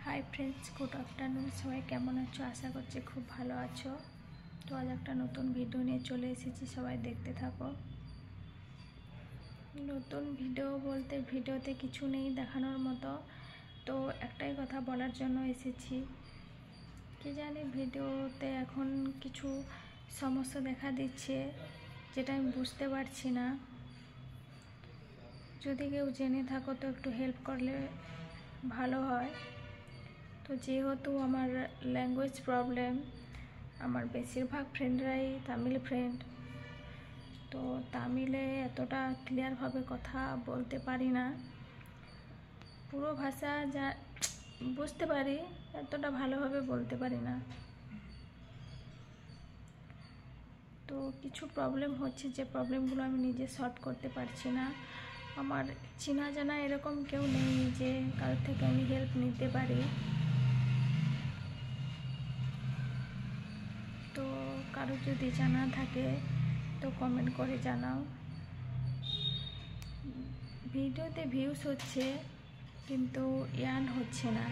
Hi friends, good afternoon. সবাই কেমন আছো? আশা করছি খুব ভালো আছো। তো আজ একটা নতুন ভিডিও নিয়ে চলে এসেছি, সবাই দেখতে থাকো। নতুন ভিডিও বলতে ভিডিওতে কিছু নেই দেখানোর মতো, তো একটাই কথা বলার জন্য এসেছি। কি জানি ভিডিওতে এখন কিছু সমস্যা দেখা দিচ্ছে, যেটা আমি বুঝতে পারছি না। যদি কেউ জেনে থাকো তো একটু হেল্প করলে ভালো হয়। তো যেহেতু আমার ল্যাঙ্গুয়েজ প্রবলেম, আমার বেশিরভাগ ফ্রেন্ডরাই তামিল ফ্রেন্ড, তো তামিলে এতটা ক্লিয়ারভাবে কথা বলতে পারি না। পুরো ভাষা যা বুঝতে পারি, এতটা ভালোভাবে বলতে পারি না। তো কিছু প্রবলেম হচ্ছে, যে প্রবলেমগুলো আমি নিজে সলভ করতে পারছি না। আমার চেনা জানা এরকম কেউ নেই যে কারোর থেকে আমি হেল্প নিতে পারি। তো কারো যদি জানা থাকে তো কমেন্ট করে জানাও। ভিডিওতে ভিউজ হচ্ছে কিন্তু ইয়ার্ন হচ্ছে না,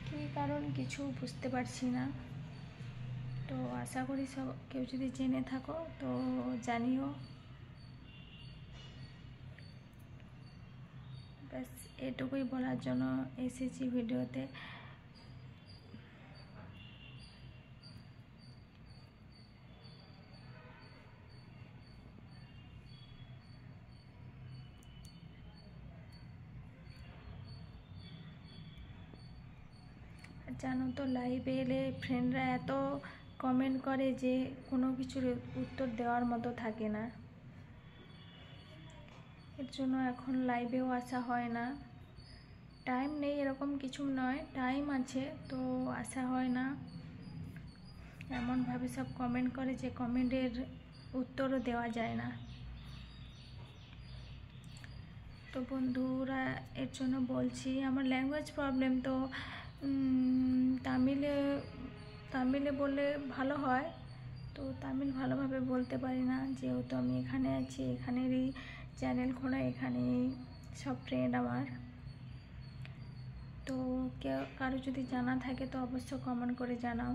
কী কারণ কিছু বুঝতে পারছি না। তো আশা করি কেউ যদি জেনে থাকো তো জানিও। ব্যাস এটুকুই বলার জন্য এসেছি ভিডিওতে। জানো তো, লাইভে এলে ফ্রেন্ডরা এত কমেন্ট করে যে কোনো কিছুর উত্তর দেওয়ার মতো থাকে না। এর জন্য এখন লাইভেও আসা হয় না। টাইম নেই এরকম কিছু নয়, টাইম আছে, তো আসা হয় না। এমনভাবে সব কমেন্ট করে যে কমেন্টের উত্তরও দেওয়া যায় না। তো বন্ধুরা, এর জন্য বলছি আমার ল্যাঙ্গুয়েজ প্রবলেম। তো তামিলে বললে ভালো হয়, তো তামিল ভালোভাবে বলতে পারি না। যেহেতু আমি এখানে আছি, এখানেরই চ্যানেল খোলা, এখানেই সব ফ্রেন্ড আমার। তো কারো যদি জানা থাকে তো অবশ্যই কমেন্ট করে জানাও।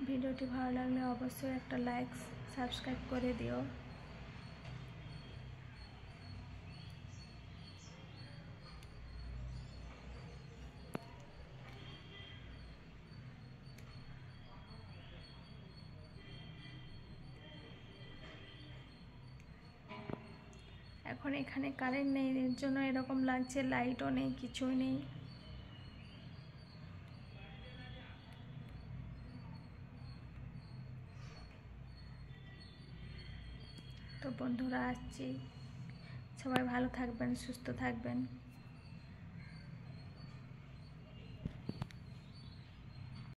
ভিডিওটি ভালো লাগলে অবশ্যই একটা লাইক, সাবস্ক্রাইব করে দিও। এখন এখানে কারেন্ট নেই, এর জন্য এরকম লাগছে, লাইটও নেই, কিছুই নেই। তো বন্ধুরা, আসছি, সবাই ভালো থাকবেন, সুস্থ থাকবেন।